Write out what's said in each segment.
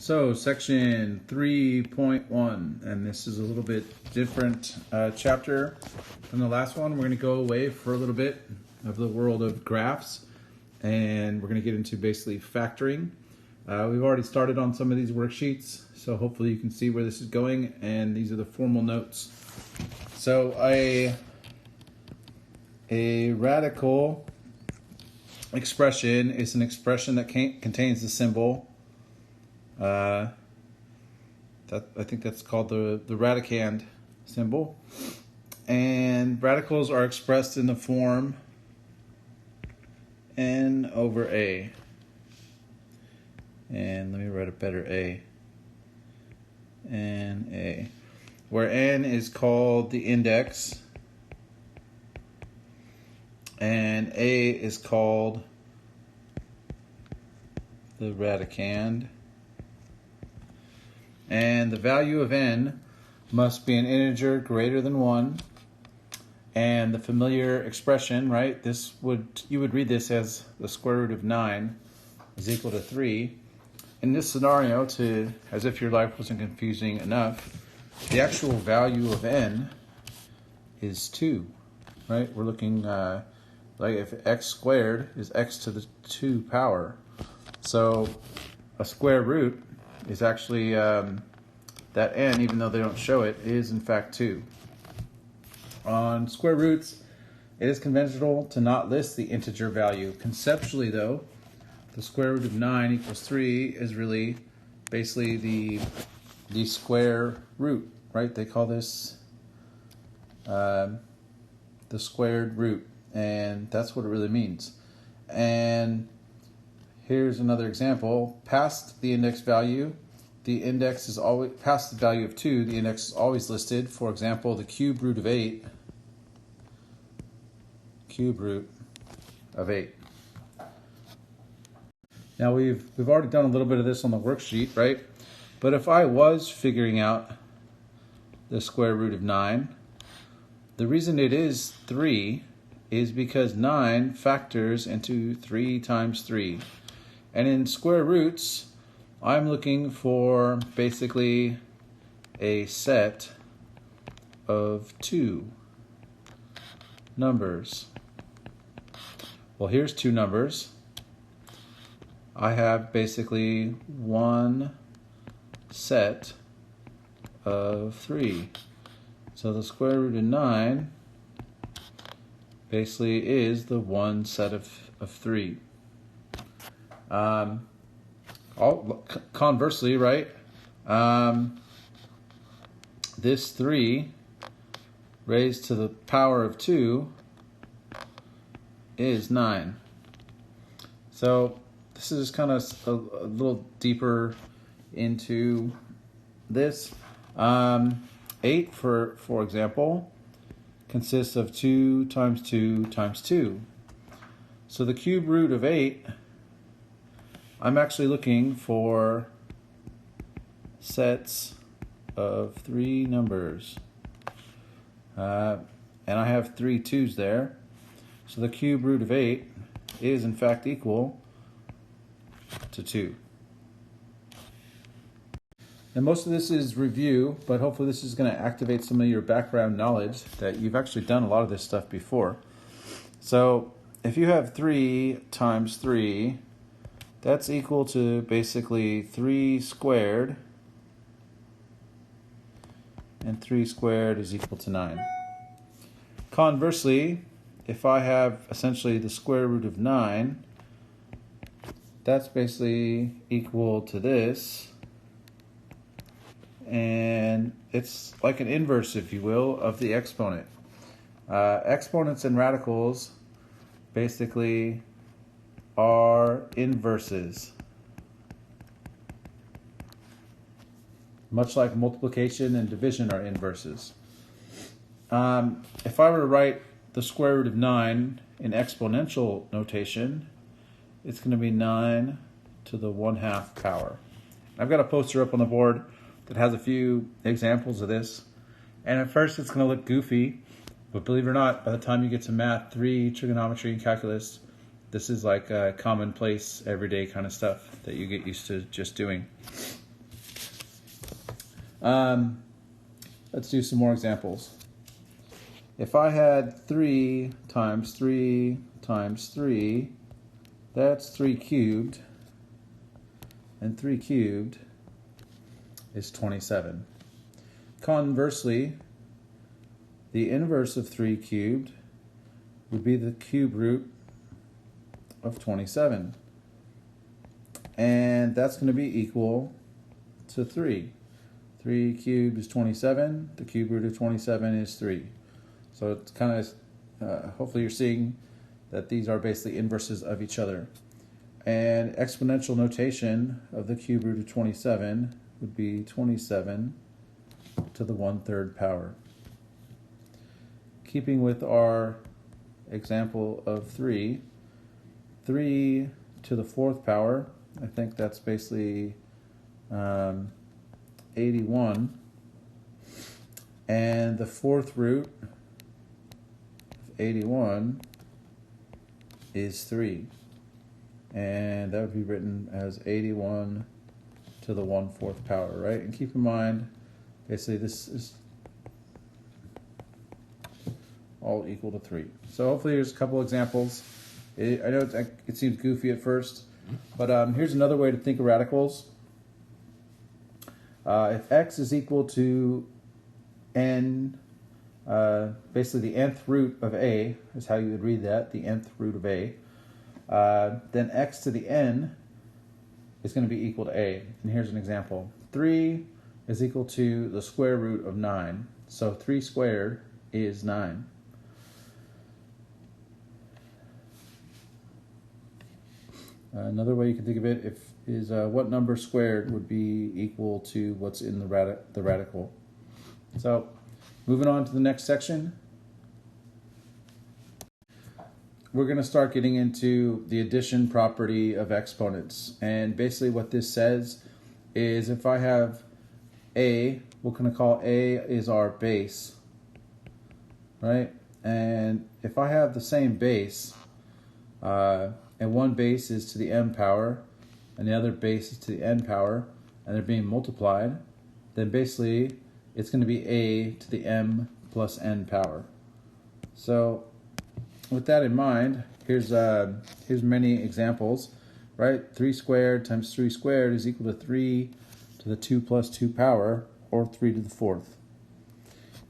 So section 3.1, and this is a little bit different chapter than the last one. We're going to go away for a little bit of the world of graphs, and we're going to get into basically factoring. We've already started on some of these worksheets, so hopefully you can see where this is going, and these are the formal notes. So a radical expression is an expression that contains the symbol. I think that's called the radicand symbol. And radicals are expressed in the form n over a. And let me write a better a. And a. Where n is called the index. And a is called the radicand. And the value of n must be an integer greater than 1. And the familiar expression, right, you would read this as the square root of 9 is equal to 3. In this scenario, as if your life wasn't confusing enough, the actual value of n is 2, right? We're looking like if x squared is x to the 2 power. So a square root is actually that n, even though they don't show it, is in fact 2. On square roots, it is conventional to not list the integer value. Conceptually, though, the square root of 9 equals 3 is really basically the square root, right? They call this the squared root, and that's what it really means. And here's another example. Past the index value, the index is always, past the value of 2, the index is always listed. For example, the cube root of 8. Cube root of 8. Now we've already done a little bit of this on the worksheet, right? But if I was figuring out the square root of 9, the reason it is 3 is because 9 factors into 3 times 3. And in square roots, I'm looking for basically a set of 2 numbers. Well, here's 2 numbers. I have basically one set of 3. So the square root of 9 basically is the one set of 3. Conversely, right, this 3 raised to the power of 2 is 9. So this is kind of a little deeper into this. 8, for example, consists of 2 times 2 times 2. So the cube root of 8, I'm actually looking for sets of 3 numbers. And I have 3 2's there. So the cube root of 8 is in fact equal to 2. And most of this is review, but hopefully this is going to activate some of your background knowledge that you've actually done a lot of this stuff before. So if you have 3 times 3, that's equal to basically 3 squared, and 3 squared is equal to 9. Conversely, if I have essentially the square root of 9, that's basically equal to this, and it's like an inverse, if you will, of the exponent. Exponents and radicals basically are inverses. Much like multiplication and division are inverses. If I were to write the square root of 9 in exponential notation, it's going to be 9 to the 1/2 power. I've got a poster up on the board that has a few examples of this. And at first it's going to look goofy, but believe it or not, by the time you get to math 3, trigonometry, and calculus, this is like commonplace, everyday kind of stuff that you get used to just doing. Let's do some more examples. If I had 3 times 3 times 3, that's 3 cubed, and 3 cubed is 27. Conversely, the inverse of 3 cubed would be the cube root of 27. And that's going to be equal to 3. 3 cubed is 27. The cube root of 27 is 3. So it's kind of, hopefully you're seeing that these are basically inverses of each other. And exponential notation of the cube root of 27 would be 27 to the 1/3 power. Keeping with our example of 3 to the 4th power, I think that's basically 81. And the 4th root of 81 is 3. And that would be written as 81 to the 1/4 power, right? And keep in mind, basically this is all equal to 3. So hopefully there's a couple examples. I know it seems goofy at first, but here's another way to think of radicals. If x is equal to n, basically the nth root of a is how you would read that, the nth root of a, then x to the n is going to be equal to a. And here's an example. 3 is equal to the square root of 9. So 3 squared is 9. Another way you can think of it is what number squared would be equal to what's in the radical. So moving on to the next section, we're going to start getting into the addition property of exponents. And basically what this says is if I have a, we're going to call a is our base, right? And if I have the same base, and one base is to the m power, and the other base is to the n power, and they're being multiplied, then basically it's going to be a to the m plus n power. So with that in mind, here's many examples, right? 3 squared times 3 squared is equal to 3 to the 2 plus 2 power, or 3 to the 4th.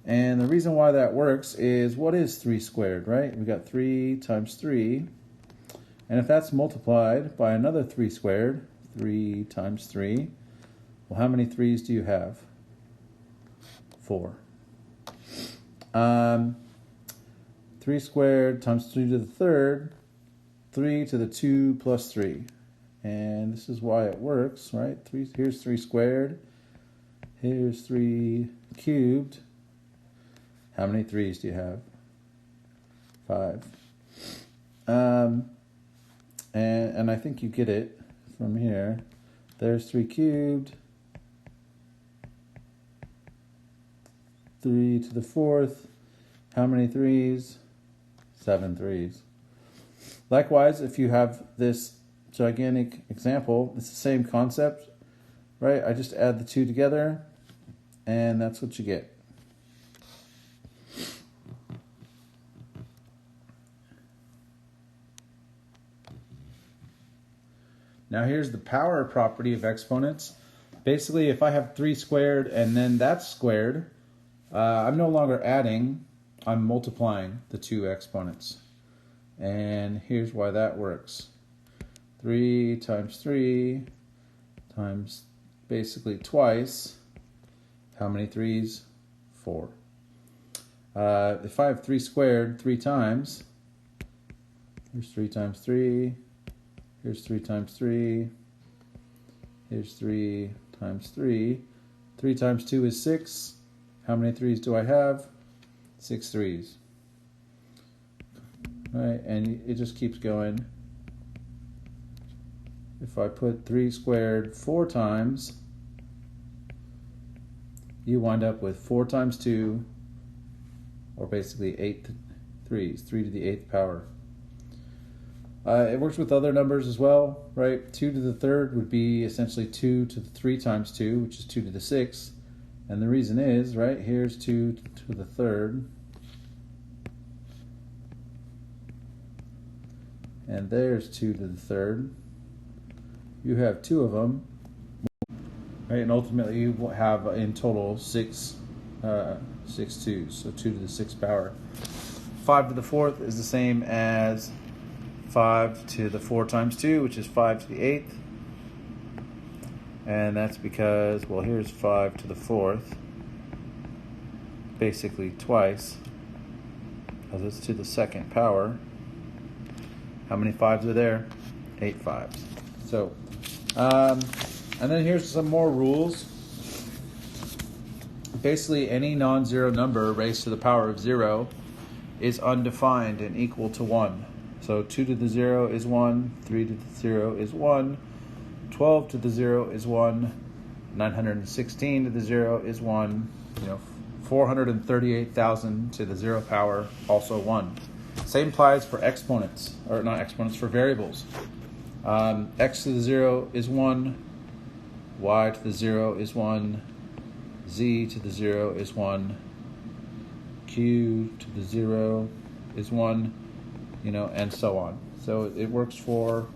And the reason why that works is, what is 3 squared, right? We got 3 times 3. And if that's multiplied by another 3 squared, 3 times 3, well, how many 3's do you have? 4. 3 squared times 3 to the 3rd, 3 to the 2 plus 3. And this is why it works, right? Here's 3 squared. Here's 3 cubed. How many 3's do you have? 5. And I think you get it from here. There's 3 cubed. 3 to the 4th. How many 3's? 7 3's. Likewise, if you have this gigantic example, it's the same concept, right? I just add the 2 together, and that's what you get. Now here's the power property of exponents. Basically, if I have 3 squared and then that's squared, I'm no longer adding, I'm multiplying the 2 exponents. And here's why that works. 3 times 3 times basically twice. How many 3's? 4. If I have 3 squared 3 times, here's 3 times 3. Here's 3 times 3. Here's 3 times 3. 3 times 2 is 6. How many 3's do I have? 6 3's. Right, and it just keeps going. If I put 3 squared 4 times, you wind up with 4 times 2, or basically 8 3's, 3 to the 8th power. It works with other numbers as well, right? 2 to the 3rd would be essentially 2 to the 3 times 2, which is 2 to the 6. And the reason is, right, here's 2 to the third. And there's 2 to the third. You have 2 of them, right? And ultimately you will have in total 6 twos, so 2 to the 6th power. 5 to the 4th is the same as 5 to the 4 times 2, which is 5 to the 8th. And that's because, well, here's 5 to the 4th, basically twice, because it's to the 2nd power. How many 5s are there? 8 5s. So, and then here's some more rules. Basically, any non-zero number raised to the power of 0 is undefined and equal to 1. So 2 to the 0 is 1, 3 to the 0 is 1, 12 to the 0 is 1, 916 to the 0 is 1, 438,000 to the 0 power, also 1. Same applies for exponents, or not exponents, for variables. X to the 0 is 1, y to the 0 is 1, z to the 0 is 1, q to the 0 is 1, and so on. So it works for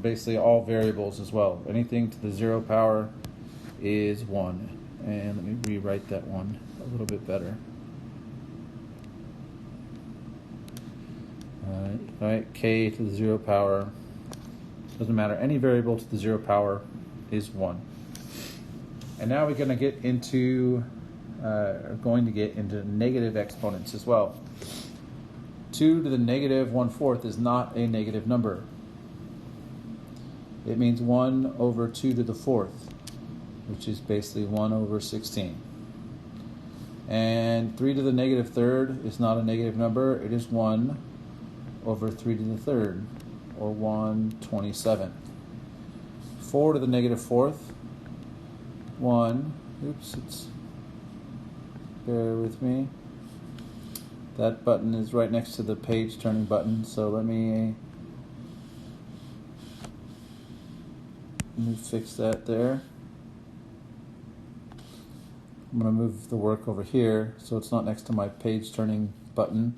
basically all variables as well. Anything to the 0 power is 1. And let me rewrite that one a little bit better. All right, k to the 0 power, doesn't matter, any variable to the 0 power is 1. And now we're going to get into negative exponents as well. 2 to the negative 1/4 is not a negative number. It means 1 over 2 to the 4th, which is basically 1 over 16. And 3 to the negative 3rd is not a negative number. It is 1 over 3 to the 3rd, or 1/27. 4 to the negative 4th, 1, bear with me. That button is right next to the page turning button, so let me fix that there. I'm going to move the work over here so it's not next to my page turning button.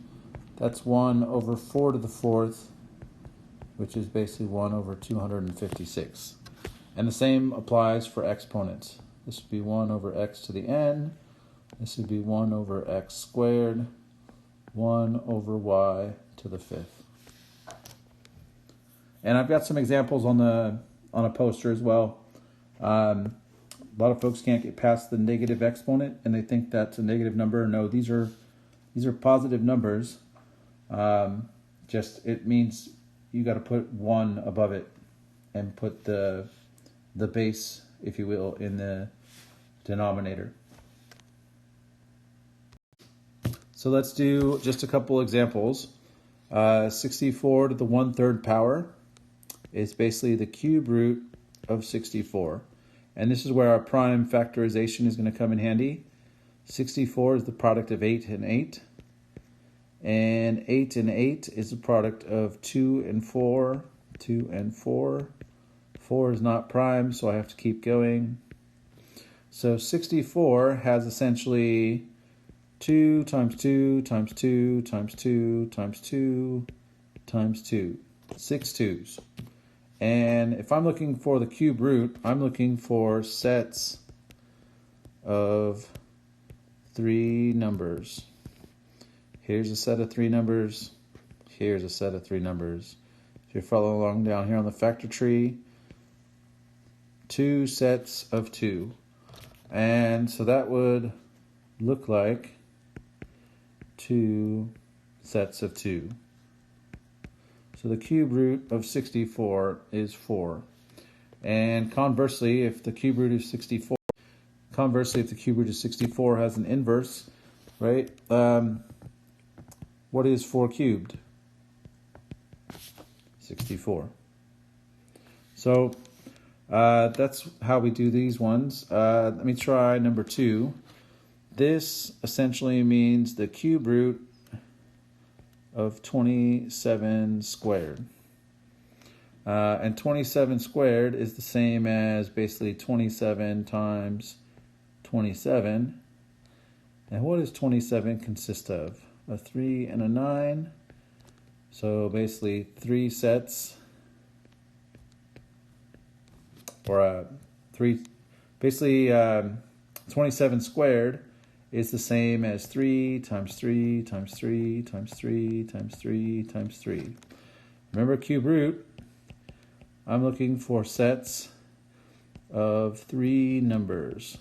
That's 1 over 4 to the 4th, which is basically 1 over 256. And the same applies for exponents. This would be 1 over x to the n. This would be 1 over x squared, 1 over y to the 5th. And I've got some examples on a poster as well. A lot of folks can't get past the negative exponent, and they think that's a negative number. No, these are positive numbers. Just it means you got to put 1 above it and put the base, if you will, in the denominator. So let's do just a couple examples. 64 to the 1/3 power is basically the cube root of 64. And this is where our prime factorization is going to come in handy. 64 is the product of 8 and 8. And 8 and 8 is the product of 2 and 4, 2 and 4. 4 is not prime, so I have to keep going. So 64 has essentially 2 times 2 times 2 times 2 times 2 times 2. 6 2's. And if I'm looking for the cube root, I'm looking for sets of 3 numbers. Here's a set of 3 numbers. Here's a set of 3 numbers. If you're following along down here on the factor tree, 2 sets of 2. And so that would look like 2 sets of 2. So the cube root of 64 is 4. And conversely, if the cube root of 64 has an inverse, right? What is 4 cubed? 64. So that's how we do these ones. Let me try number 2. This essentially means the cube root of 27 squared. And 27 squared is the same as basically 27 times 27. And what does 27 consist of? A 3 and a 9. So basically 3 sets, or 3, basically 27 squared is the same as 3 times 3 times 3 times 3 times 3 times 3. Remember cube root, I'm looking for sets of 3 numbers.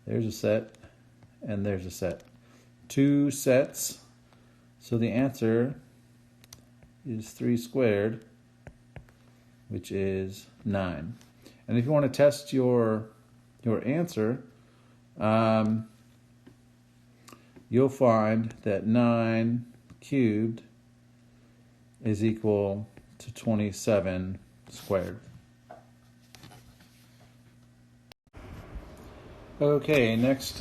There's a set, and there's a set. 2 sets, so the answer is 3 squared, which is 9. And if you want to test your answer, you'll find that 9 cubed is equal to 27 squared. Okay, next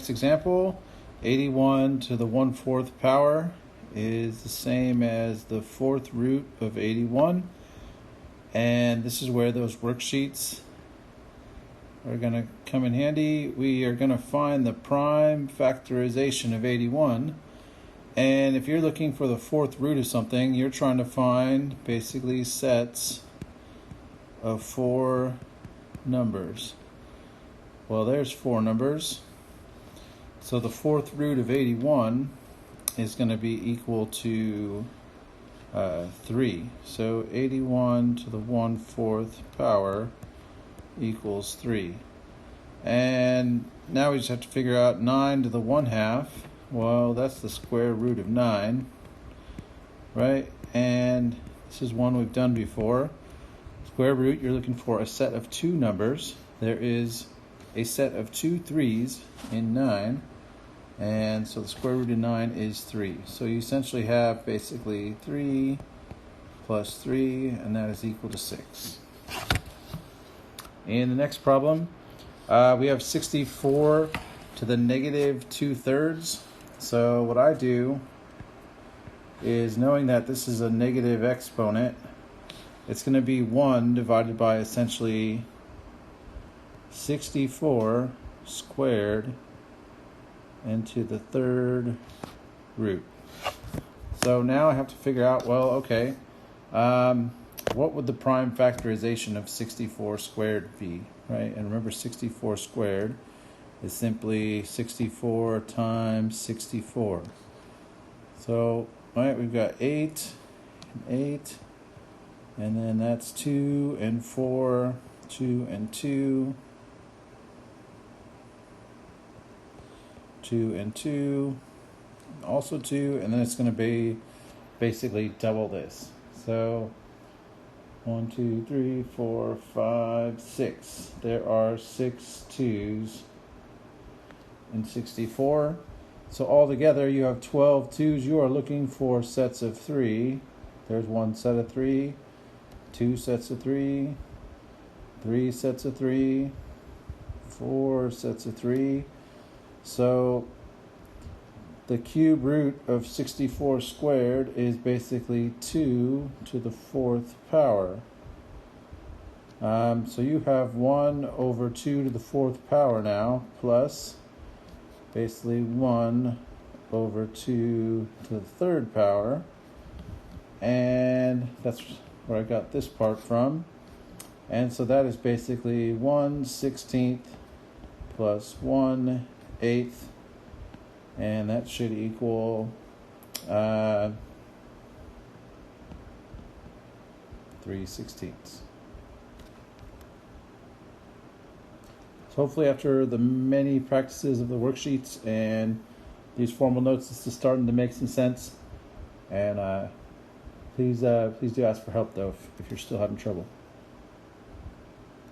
example, 81 to the 1/4 power is the same as the 4th root of 81. And this is where those worksheets are going to come in handy. We are going to find the prime factorization of 81. And if you're looking for the 4th root of something, you're trying to find basically sets of 4 numbers. Well, there's 4 numbers. So the 4th root of 81 is going to be equal to 3. So 81 to the 1/4 power equals 3. And now we just have to figure out 9 to the 1/2. Well, that's the square root of 9, right? And this is one we've done before. Square root, you're looking for a set of 2 numbers. There is a set of 2 3s in 9. And so the square root of 9 is 3. So you essentially have basically 3 plus 3, and that is equal to 6. In the next problem, we have 64 to the negative 2/3. So what I do is, knowing that this is a negative exponent, it's going to be 1 divided by essentially 64 squared into the 3rd root. So now I have to figure out, well, okay, what would the prime factorization of 64 squared be, right? And remember, 64 squared is simply 64 times 64. So, all right, we've got 8 and 8, and then that's 2 and 4, 2 and 2, 2 and 2, also 2, and then it's going to be basically double this. So 1, 2, 3, 4, 5, 6. There are 6 2's in 64. So altogether you have 12 2's. You are looking for sets of 3. There's 1 set of 3, 2 sets of 3, 3 sets of 3, 4 sets of 3. So the cube root of 64 squared is basically 2 to the 4th power. So you have 1 over 2 to the 4th power now, plus basically 1 over 2 to the 3rd power. And that's where I got this part from. And so that is basically 1/16 plus 1/8, and that should equal 3/16. So hopefully after the many practices of the worksheets and these formal notes, this is starting to make some sense. And please do ask for help, though, if you're still having trouble.